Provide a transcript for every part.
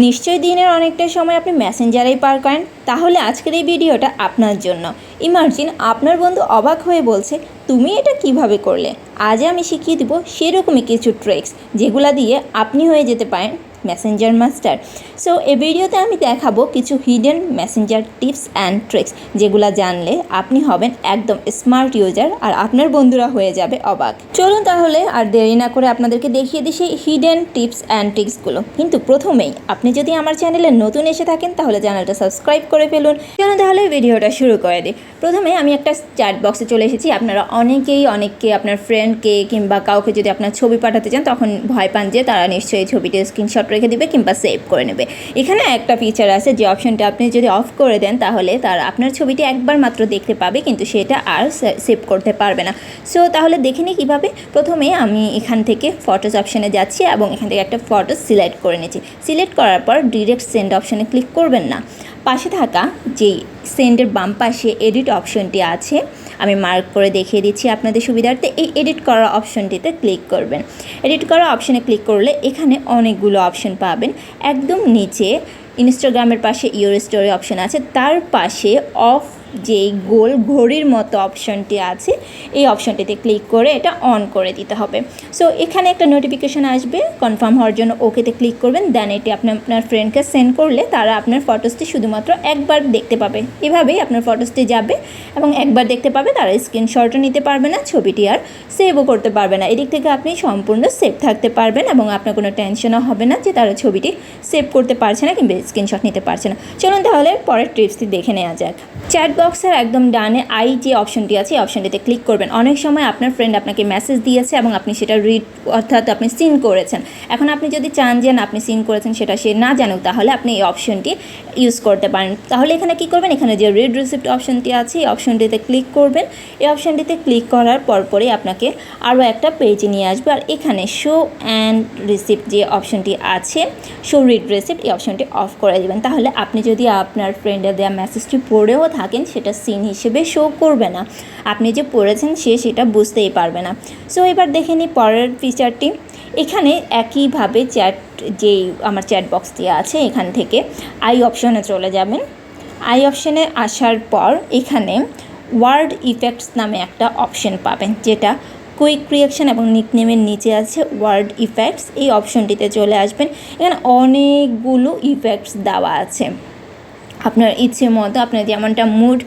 নিশ্চয়ই দিনের অনেকটা সময় আপনি মেসেঞ্জারেই পার করেন, তাহলে আজকের এই ভিডিওটা আপনার জন্য। ইমার্জিন আপনার বন্ধু অবাক হয়ে বলছে, তুমি এটা কিভাবে করলে? আজ আমি শিখিয়ে দেবো সেরকমই কিছু ট্রিক্স যেগুলো দিয়ে আপনি হয়ে যেতে পারেন মেসেঞ্জার মাস্টার। সো এই ভিডিওতে আমি দেখাবো কিছু hidden Messenger tips and tricks যেগুলো জানলে আপনি হবেন একদম স্মার্ট ইউজার আর আপনার বন্ধুরা হয়ে যাবে অবাক। চলুন তাহলে আর দেরি না করে আপনাদেরকে দেখিয়ে দিই সেই হিডেন টিপস অ্যান্ড ট্রিক্সগুলো। কিন্তু প্রথমেই আপনি যদি আমার চ্যানেলে নতুন এসে থাকেন তাহলে চ্যানেলটা সাবস্ক্রাইব করে ফেলুন। চলুন তাহলে ভিডিওটা শুরু করে দিই। প্রথমে আমি একটা চ্যাট বক্সে চলে এসেছি। আপনারা অনেককে আপনার ফ্রেন্ডকে কিংবা কাউকে যদি আপনার ছবি পাঠাতে চান তখন ভয় পান যে তারা নিশ্চয়ই ছবিটি স্ক্রিনশট রেখে দেবে কিংবা সেভ করে নেবে। এখানে একটা ফিচার আছে যে অপশনটা আপনি যদি অফ করে দেন তাহলে তারা আপনার ছবিটি একবার মাত্র দেখতে পাবে, কিন্তু সেটা আর সেভ করতে পারবে না। সো তাহলে দেখে নিই কীভাবে। প্রথমে আমি এখান থেকে ফটোস অপশানে যাচ্ছি এবং এখান থেকে একটা ফটো সিলেক্ট করে নিচ্ছি। সিলেক্ট করার পর ডিরেক্ট সেন্ড অপশানে ক্লিক করবেন না, পাশে থাকা যেই সেন্ডের বাম পাশে এডিট অপশনটি আছে আমি মার্ক করে দেখিয়ে দিচ্ছি আপনাদের সুবিধার্থে। এই এডিট করার অপশনটিতে ক্লিক করবেন। এডিট করার অপশানে ক্লিক করলে এখানে অনেকগুলো অপশন পাবেন। একদম নিচে ইনস্টাগ্রামের পাশে ইউর স্টোরি অপশন আছে, তার পাশে অফ যেই গোল ঘড়ির মতো অপশনটি আছে এই অপশনটিতে ক্লিক করে এটা অন করে দিতে হবে। সো এখানে একটা নোটিফিকেশান আসবে, কনফার্ম হওয়ার জন্য ওকেতে ক্লিক করবেন। দেন এটি আপনার ফ্রেন্ডকে সেন্ড করলে তারা আপনার ফটোসটি শুধুমাত্র একবার দেখতে পাবে। এভাবেই আপনার ফটোসটি যাবে এবং একবার দেখতে পাবে, তারা স্ক্রিনশটও নিতে পারবে না, ছবিটি আর সেভও করতে পারবে না। এদিক থেকে আপনি সম্পূর্ণ সেভ থাকতে পারবেন এবং আপনার কোনো টেনশনও হবে না যে তারা ছবিটি সেভ করতে পারছে না কিংবা স্ক্রিনশট নিতে পারছে না। চলুন তাহলে পরের টিপসটি দেখে নেওয়া যাক। চ্যাট বক্সের একদম ডানে আই যে অপশনটি আছে এই অপশনটিতে ক্লিক করবেন। অনেক সময় আপনার ফ্রেন্ড আপনাকে মেসেজ দিয়েছে এবং আপনি সেটা রিড অর্থাৎ আপনি সিন করেছেন। এখন আপনি যদি চান যে না আপনি সিন করেছেন সেটা সে না জানুক, তাহলে আপনি এই অপশনটি ইউজ করতে পারেন। তাহলে এখানে কি করবেন, এখানে যে রিড রিসিপ্ট অপশনটি আছে এই অপশনটিতে ক্লিক করবেন। এই অপশনটিতে ক্লিক করার পরপরই আপনাকে আরও একটা পেজে নিয়ে আসবে আর এখানে শো অ্যান্ড রিসিপ্ট যে অপশনটি আছে, শো রিড রিসিপ্ট এই অপশনটি অফ করে দেবেন। তাহলে আপনি যদি আপনার ফ্রেন্ডের দেওয়া মেসেজটি পড়েও থাকেন সেটা সিন হিসেবে শো করবে না, আপনি যে পড়েছেন সে সেটা বুঝতেই পারবে না। সো এবার দেখে নিই পরের ফিচারটি। এখানে একইভাবে যেই আমার চ্যাট বক্সটি আছে এখান থেকে আই অপশনে চলে যাবেন। আই অপশনে আসার পর এখানে ওয়ার্ড ইফেক্টস নামে একটা অপশন পাবেন, যেটা কুইক রিয়াকশান এবং নিকনেমের নিচে আছে ওয়ার্ড ইফেক্টস। এই অপশনটিতে চলে আসবেন। এখানে অনেকগুলো ইফেক্টস দেওয়া আছে, আপনার ইচ্ছে মতো আপনার যেমনটা মুড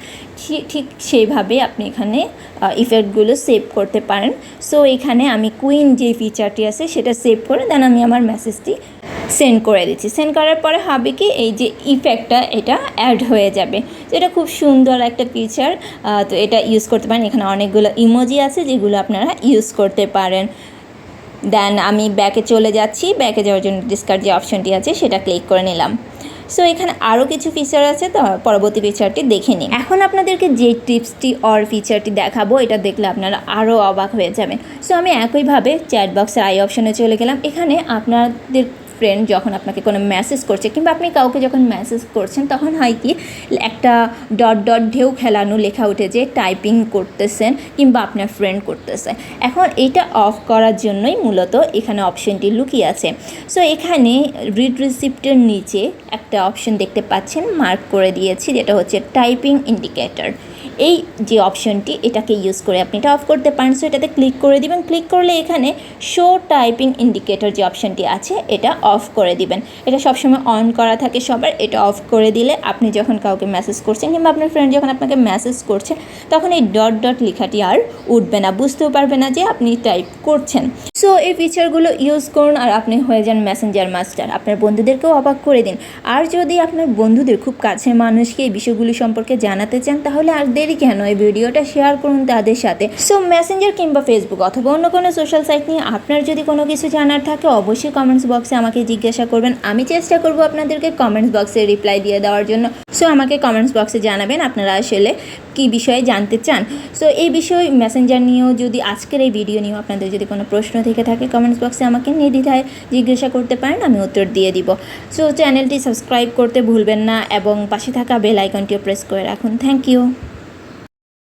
ঠিক সেইভাবে আপনি এখানে ইফেক্টগুলো সেভ করতে পারেন। সো এখানে আমি কুইন যে ফিচারটি আছে সেটা সেভ করে দেন আমি আমার মেসেজটি সেন্ড করে দিচ্ছি। সেন্ড করার পরে হবে কি, এই যে ইফেক্টটা এটা অ্যাড হয়ে যাবে। তো এটা খুব সুন্দর একটা ফিচার, তো এটা ইউজ করতে পারেন। এখানে অনেকগুলো ইমোজি আছে যেগুলো আপনারা ইউজ করতে পারেন। দেন আমি ব্যাকে চলে যাচ্ছি। ব্যাকে যাওয়ার জন্য ডিসকার্ড যে অপশনটি আছে সেটা ক্লিক করে নিলাম। সো এখানে আরও কিছু ফিচার আছে, তো পরবর্তী ফিচারটি দেখে নিন। এখন আপনাদেরকে যে টিপসটি অর ফিচারটি দেখাবো এটা দেখলে আপনারা আরও অবাক হয়ে যাবেন। সো আমি একইভাবে চ্যাট বক্সের আই অপশনে চলে গেলাম। এখানে আপনাদের ফ্রেন্ড যখন আপনাকে কোনো মেসেজ করছে কিংবা আপনি কাউকে যখন মেসেজ করছেন তখন হয় কি একটা ডট ডট ঢেউ খেলানো লেখা উঠে যে টাইপিং করতেছেন কিংবা আপনার ফ্রেন্ড করতেছে। এখন এটা অফ করার জন্যই মূলত এখানে অপশনটি লুকিয়ে আছে। সো এখানে রিড রিসিপ্টের নিচে একটা অপশন দেখতে পাচ্ছেন, মার্ক করে দিয়েছি, যেটা হচ্ছে টাইপিং ইন্ডিকেটর। এই যে অপশনটি এটাকে ইউজ করে আপনি এটা অফ করতে পারেন। সো এটাতে ক্লিক করে দিবেন। ক্লিক করলে এখানে শো টাইপিং ইন্ডিকেটর যে অপশনটি আছে এটা অফ করে দিবেন। এটা সবসময় অন করা থাকে সবার, এটা অফ করে দিলে আপনি যখন কাউকে মেসেজ করছেন কিংবা আপনার ফ্রেন্ড যখন আপনাকে মেসেজ করছে তখন এই ডট ডট লেখাটি আর উঠবে না, বুঝতেও পারবে না যে আপনি টাইপ করছেন। সো এই ফিচারগুলো ইউজ করুন আর আপনি হয়ে যান মেসেঞ্জার মাস্টার। আপনার বন্ধুদেরকেও অবাক করে দিন। আর যদি আপনার বন্ধুদের খুব কাছের মানুষকে এই বিষয়গুলি সম্পর্কে জানাতে চান তাহলে আর দেরি কেন, এই ভিডিওটা শেয়ার করুন তাদের সাথে। সো মেসেঞ্জার কিংবা ফেসবুক অথবা অন্য কোনো সোশ্যাল সাইট নিয়ে আপনার যদি কোনো কিছু জানার থাকে অবশ্যই কমেন্টস বক্সে আমাকে জিজ্ঞাসা করবেন। আমি চেষ্টা করব আপনাদেরকে কমেন্টস বক্সে রিপ্লাই দিয়ে দেওয়ার জন্য। সো আমাকে কমেন্টস বক্সে জানাবেন আপনারা আসলে কী বিষয়ে জানতে চান। সো এই বিষয় মেসেঞ্জার নিয়েও যদি আজকের এই ভিডিও নিয়েও আপনাদের যদি কোনো প্রশ্ন থেকে থাকে কমেন্টস বক্সে আমাকে নির্দ্বিধায় জিজ্ঞাসা করতে পারেন, আমি উত্তর দিয়ে দিব। সো চ্যানেলটি সাবস্ক্রাইব করতে ভুলবেন না এবং পাশে থাকা বেল আইকনটিও প্রেস করে রাখুন। Thank you.